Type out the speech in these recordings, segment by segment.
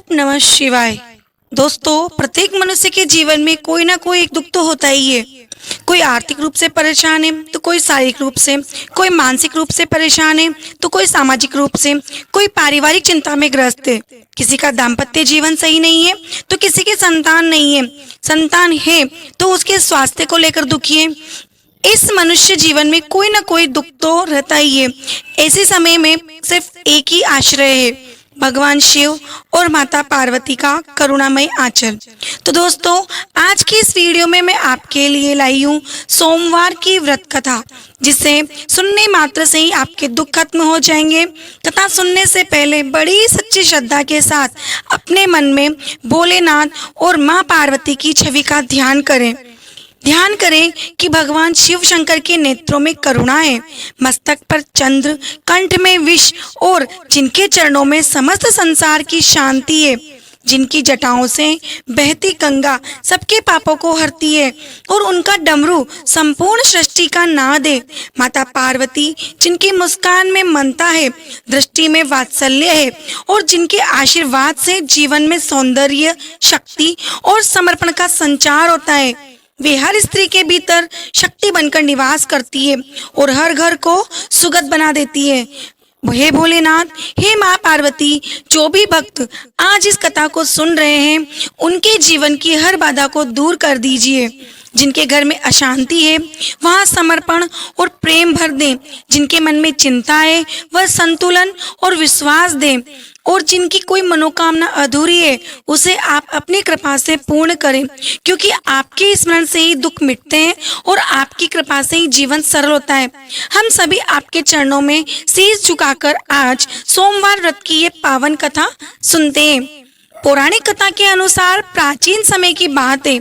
ओम नमः शिवाय। दोस्तों, प्रत्येक मनुष्य के जीवन में कोई ना कोई एक दुख तो होता ही है। कोई आर्थिक रूप से परेशान है तो कोई शारीरिक रूप से, कोई मानसिक रूप से परेशान है तो कोई सामाजिक रूप से, कोई पारिवारिक चिंता में ग्रस्त है। किसी का दाम्पत्य जीवन सही नहीं है तो किसी के संतान नहीं है, संतान है तो उसके स्वास्थ्य को लेकर दुखी है। इस मनुष्य जीवन में कोई ना कोई दुख तो रहता ही है। ऐसे समय में सिर्फ एक ही आश्रय है, भगवान शिव और माता पार्वती का करुणामय आंचल। तो दोस्तों, आज की इस वीडियो में मैं आपके लिए लाई हूँ सोमवार की व्रत कथा, जिसे सुनने मात्र से ही आपके दुख खत्म हो जाएंगे। कथा सुनने से पहले बड़ी सच्ची श्रद्धा के साथ अपने मन में भोलेनाथ और माँ पार्वती की छवि का ध्यान करें। ध्यान करें कि भगवान शिव शंकर के नेत्रों में करुणा है, मस्तक पर चंद्र, कंठ में विष और जिनके चरणों में समस्त संसार की शांति है, जिनकी जटाओं से बहती गंगा सबके पापों को हरती है और उनका डमरू संपूर्ण सृष्टि का नाद है। माता पार्वती जिनकी मुस्कान में ममता है, दृष्टि में वात्सल्य है और जिनके आशीर्वाद से जीवन में सौंदर्य, शक्ति और समर्पण का संचार होता है। वे हर स्त्री के भीतर शक्ति बनकर निवास करती है और हर घर को सुगत बना देती है। हे भोलेनाथ, हे माँ पार्वती, जो भी भक्त आज इस कथा को सुन रहे हैं उनके जीवन की हर बाधा को दूर कर दीजिए। जिनके घर में अशांति है वहाँ समर्पण और प्रेम भर दें। जिनके मन में चिंता है वह संतुलन और विश्वास दें और जिनकी कोई मनोकामना अधूरी है उसे आप अपनी कृपा से पूर्ण करें, क्योंकि आपके स्मरण से ही दुख मिटते हैं और आपकी कृपा से ही जीवन सरल होता है। हम सभी आपके चरणों में शीश झुकाकर आज सोमवार व्रत की ये पावन कथा सुनते हैं। पौराणिक कथा के अनुसार प्राचीन समय की बात है।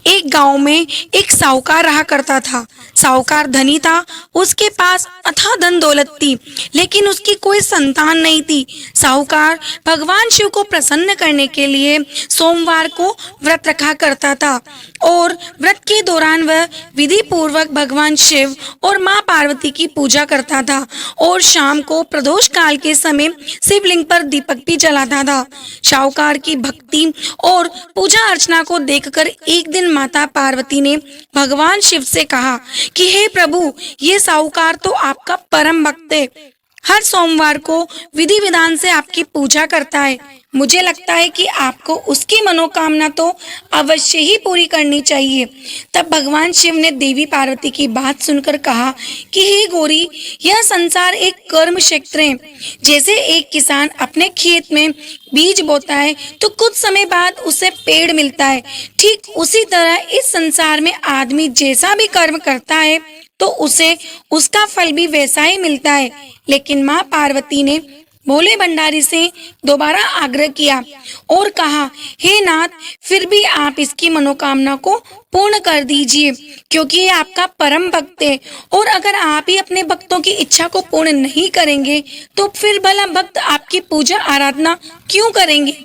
एक गांव में एक साहूकार रहा करता था। साहूकार धनी था, उसके पास अथाह धन दौलत थी, लेकिन उसकी कोई संतान नहीं थी। साहूकार भगवान शिव को प्रसन्न करने के लिए सोमवार को व्रत रखा करता था और व्रत के दौरान वह विधि पूर्वक भगवान शिव और माँ पार्वती की पूजा करता था और शाम को प्रदोष काल के समय शिवलिंग पर दीपक भी जलाता था। साहूकार की भक्ति और पूजा अर्चना को देखकर एक दिन माता पार्वती ने भगवान शिव से कहा कि हे प्रभु, ये साहूकार तो आपका परम भक्त है, हर सोमवार को विधि विधान से आपकी पूजा करता है। मुझे लगता है कि आपको उसकी मनोकामना तो अवश्य ही पूरी करनी चाहिए। तब भगवान शिव ने देवी पार्वती की बात सुनकर कहा कि हे गौरी, यह संसार एक कर्म क्षेत्र है। जैसे एक किसान अपने खेत में बीज बोता है तो कुछ समय बाद उसे पेड़ मिलता है, ठीक उसी तरह इस संसार में आदमी जैसा भी कर्म करता है तो उसे उसका फल भी वैसा ही मिलता है। लेकिन माँ पार्वती ने भोले भंडारी से दोबारा आग्रह किया और कहा, हे नाथ, फिर भी आप इसकी मनोकामना को पूर्ण कर दीजिए, क्योंकि ये आपका परम भक्त है और अगर आप ही अपने भक्तों की इच्छा को पूर्ण नहीं करेंगे तो फिर भला भक्त आपकी पूजा आराधना क्यों करेंगे।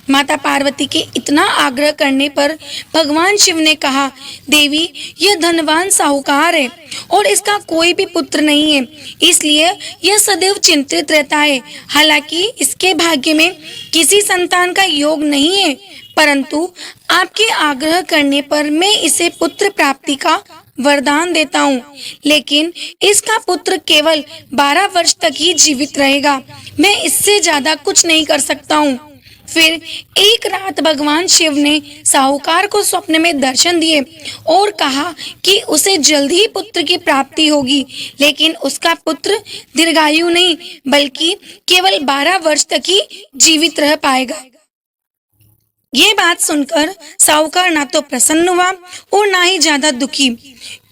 माता पार्वती के इतना आग्रह करने पर भगवान शिव ने कहा, देवी, यह धनवान साहूकार है और इसका कोई भी पुत्र नहीं है, इसलिए यह सदैव चिंतित रहता है। हालांकि इसके भाग्य में किसी संतान का योग नहीं है, परंतु आपके आग्रह करने पर मैं इसे पुत्र प्राप्ति का वरदान देता हूँ। लेकिन इसका पुत्र केवल 12 वर्ष तक ही जीवित रहेगा, मैं इससे ज्यादा कुछ नहीं कर सकता हूँ। फिर एक रात भगवान शिव ने साहूकार को स्वप्न में दर्शन दिए और कहा कि उसे जल्दी ही पुत्र की प्राप्ति होगी, लेकिन उसका पुत्र दीर्घायु नहीं बल्कि केवल 12 वर्ष तक ही जीवित रह पाएगा। ये बात सुनकर साहूकार ना तो प्रसन्न हुआ और ना ही ज्यादा दुखी।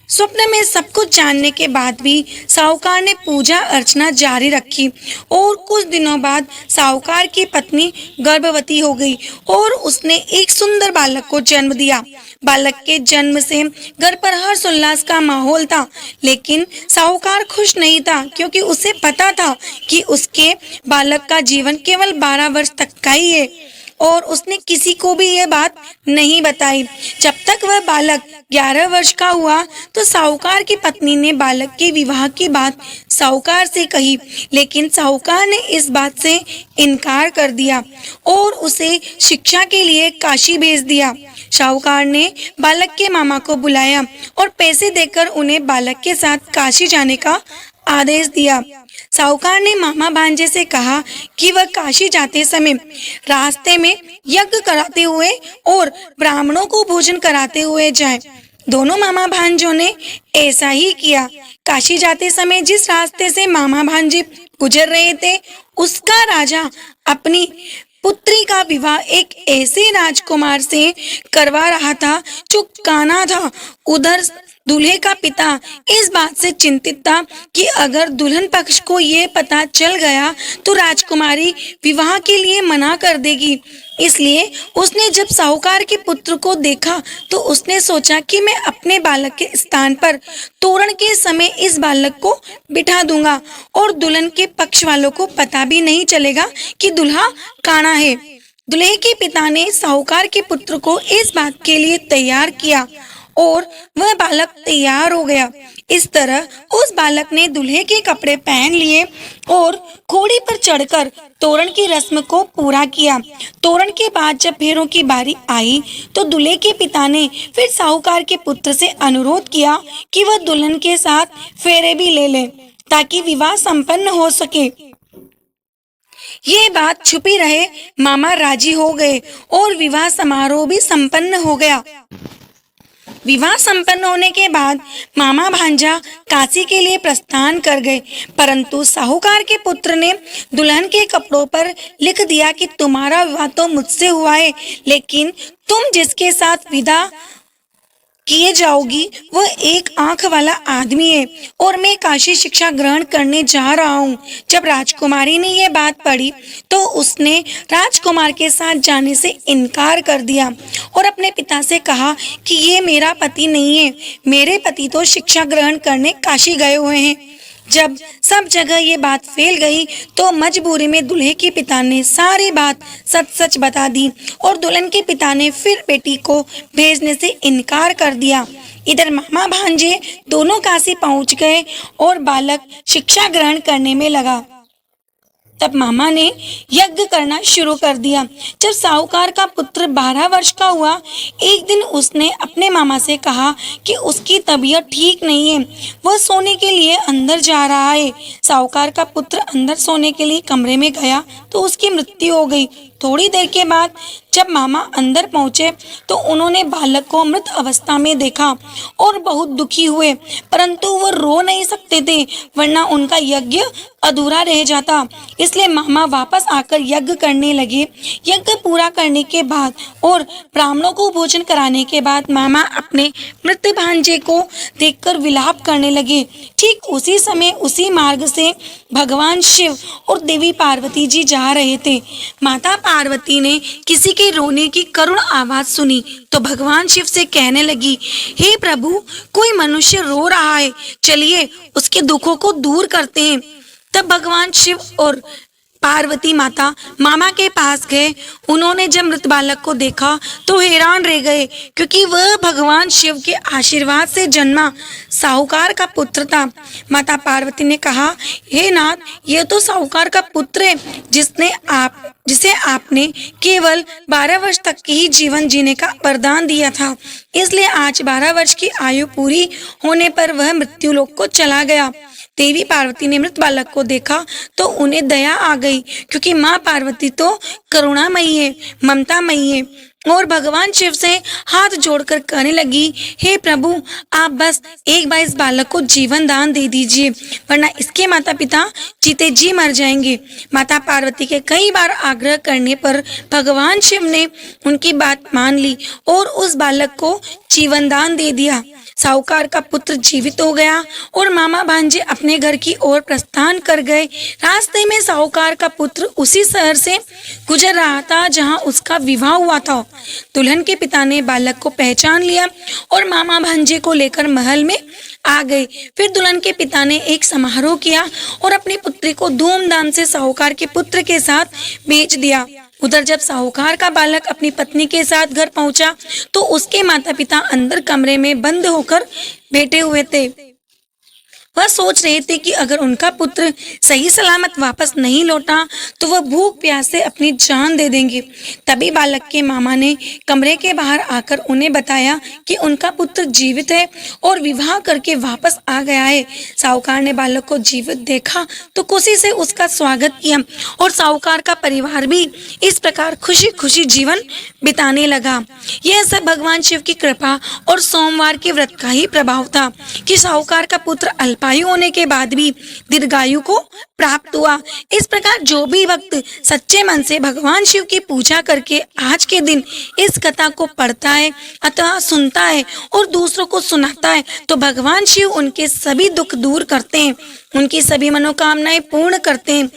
स्वप्न में सब कुछ जानने के बाद भी साहूकार ने पूजा अर्चना जारी रखी और कुछ दिनों बाद साहूकार की पत्नी गर्भवती हो गई और उसने एक सुंदर बालक को जन्म दिया। बालक के जन्म से घर पर हर्ष उल्लास का माहौल था, लेकिन साहूकार खुश नहीं था, क्योंकि उसे पता था कि उसके बालक का जीवन केवल 12 वर्ष तक का ही है। और उसने किसी को भी यह बात नहीं बताई। जब तक वह बालक 11 वर्ष का हुआ तो साहूकार की पत्नी ने बालक के विवाह की बात साहूकार से कही, लेकिन साहूकार ने इस बात से इनकार कर दिया और उसे शिक्षा के लिए काशी भेज दिया। साहूकार ने बालक के मामा को बुलाया और पैसे देकर उन्हें बालक के साथ काशी जाने का आदेश दिया। साहूकार ने मामा भांजे से कहा कि वह काशी जाते समय रास्ते में यज्ञ कराते हुए और ब्राह्मणों को भोजन कराते हुए जाए। दोनों मामा भांजों ने ऐसा ही किया। काशी जाते समय जिस रास्ते से मामा भांजे गुजर रहे थे, उसका राजा अपनी पुत्री का विवाह एक ऐसे राजकुमार से करवा रहा था जो काना था। उधर दूल्हे का पिता इस बात से चिंतित था कि अगर दुल्हन पक्ष को ये पता चल गया तो राजकुमारी विवाह के लिए मना कर देगी। इसलिए उसने जब साहूकार के पुत्र को देखा तो उसने सोचा कि मैं अपने बालक के स्थान पर तोरण के समय इस बालक को बिठा दूंगा और दुल्हन के पक्ष वालों को पता भी नहीं चलेगा कि दूल्हा काना है। दूल्हे के पिता ने साहूकार के पुत्र को इस बात के लिए तैयार किया और वह बालक तैयार हो गया। इस तरह उस बालक ने दूल्हे के कपड़े पहन लिए और घोड़ी पर चढ़कर तोरण की रस्म को पूरा किया। तोरण के बाद जब फेरों की बारी आई तो दूल्हे के पिता ने फिर साहूकार के पुत्र से अनुरोध किया कि वह दुल्हन के साथ फेरे भी ले ले ताकि विवाह संपन्न हो सके। ये बात छुपी रहे, मामा राजी हो गए और विवाह समारोह भी संपन्न हो गया। विवाह संपन्न होने के बाद मामा भांजा काशी के लिए प्रस्थान कर गए, परंतु साहूकार के पुत्र ने दुल्हन के कपड़ों पर लिख दिया कि तुम्हारा विवाह तो मुझसे हुआ है, लेकिन तुम जिसके साथ विदा किए जाओगी वह एक आंख वाला आदमी है और मैं काशी शिक्षा ग्रहण करने जा रहा हूँ। जब राजकुमारी ने यह बात पढ़ी तो उसने राजकुमार के साथ जाने से इनकार कर दिया और अपने पिता से कहा कि ये मेरा पति नहीं है, मेरे पति तो शिक्षा ग्रहण करने काशी गए हुए हैं। जब सब जगह ये बात फैल गई तो मजबूरी में दूल्हे के पिता ने सारी बात सच सच बता दी और दुल्हन के पिता ने फिर बेटी को भेजने से इनकार कर दिया। इधर मामा भांजे दोनों काशी पहुंच गए और बालक शिक्षा ग्रहण करने में लगा। तब मामा ने यज्ञ करना शुरू कर दिया। जब साहूकार का पुत्र 12 वर्ष का हुआ, एक दिन उसने अपने मामा से कहा कि उसकी तबीयत ठीक नहीं है, वह सोने के लिए अंदर जा रहा है। साहूकार का पुत्र अंदर सोने के लिए कमरे में गया तो उसकी मृत्यु हो गई। थोड़ी देर के बाद जब मामा अंदर पहुंचे तो उन्होंने बालक को मृत अवस्था में देखा और बहुत दुखी हुए, परंतु वो रो नहीं सकते थे वरना उनका यज्ञ अधूरा रह जाता। इसलिए मामा वापस आकर यज्ञ करने लगे। यज्ञ पूरा करने के बाद और ब्राह्मणों को भोजन कराने के बाद मामा अपने मृत भांजे को देखकर विलाप करने लगे। ठीक उसी समय उसी मार्ग से भगवान शिव और देवी पार्वती जी जा रहे थे। माता पार्वती ने किसी के रोने की करुण आवाज सुनी तो भगवान शिव से कहने लगी, हे प्रभु, कोई मनुष्य रो रहा है, चलिए उसके दुखों को दूर करते हैं। तब भगवान शिव और पार्वती माता मामा के पास गए। उन्होंने जब मृत बालक को देखा तो हैरान रह गए, क्योंकि वह भगवान शिव के आशीर्वाद से जन्मा साहूकार का पुत्र था। माता पार्वती ने कहा, हे नाथ, यह तो साहूकार का पुत्र है जिसे आपने केवल 12 वर्ष तक की ही जीवन जीने का वरदान दिया था। इसलिए आज 12 वर्ष की आयु पूरी होने पर वह मृत्यु लोक को चला गया। देवी पार्वती ने मृत बालक को देखा तो उन्हें दया आ गई, क्योंकि माँ पार्वती तो करुणामयी है, ममतामयी है, और भगवान शिव से हाथ जोड़कर कहने लगी, हे प्रभु, आप बस एक बार इस बालक को जीवन दान दे दीजिए, वरना इसके माता पिता जीते जी मर जाएंगे। माता पार्वती के कई बार आग्रह करने पर भगवान शिव ने उनकी बात मान ली और उस बालक को जीवन दान दे दिया। साहूकार का पुत्र जीवित हो गया और मामा भांजे अपने घर की ओर प्रस्थान कर गए। रास्ते में साहूकार का पुत्र उसी शहर से गुजर रहा था जहां उसका विवाह हुआ था। दुल्हन के पिता ने बालक को पहचान लिया और मामा भांजे को लेकर महल में आ गए। फिर दुल्हन के पिता ने एक समारोह किया और अपनी पुत्री को धूमधाम से साहूकार के पुत्र के साथ भेज दिया। उधर जब साहूकार का बालक अपनी पत्नी के साथ घर पहुंचा तो उसके माता पिता अंदर कमरे में बंद होकर बैठे हुए थे। वह सोच रहे थे कि अगर उनका पुत्र सही सलामत वापस नहीं लौटा तो वह भूख प्यास से अपनी जान दे देंगे। तभी बालक के मामा ने कमरे के बाहर आकर उन्हें बताया कि उनका पुत्र जीवित है और विवाह करके वापस आ गया है। साहूकार ने बालक को जीवित देखा तो खुशी से उसका स्वागत किया और साहूकार का परिवार भी इस प्रकार खुशी खुशी जीवन बिताने लगा। यह सब भगवान शिव की कृपा और सोमवार के व्रत का ही प्रभाव था कि साहूकार का पुत्र अल्पायु होने के बाद भी दीर्घायु को प्राप्त हुआ। इस प्रकार जो भी भक्त सच्चे मन से भगवान शिव की पूजा करके आज के दिन इस कथा को पढ़ता है अथवा सुनता है और दूसरों को सुनाता है तो भगवान शिव उनके सभी दुख दूर करते हैं, उनकी सभी मनोकामनाएं पूर्ण करते हैं।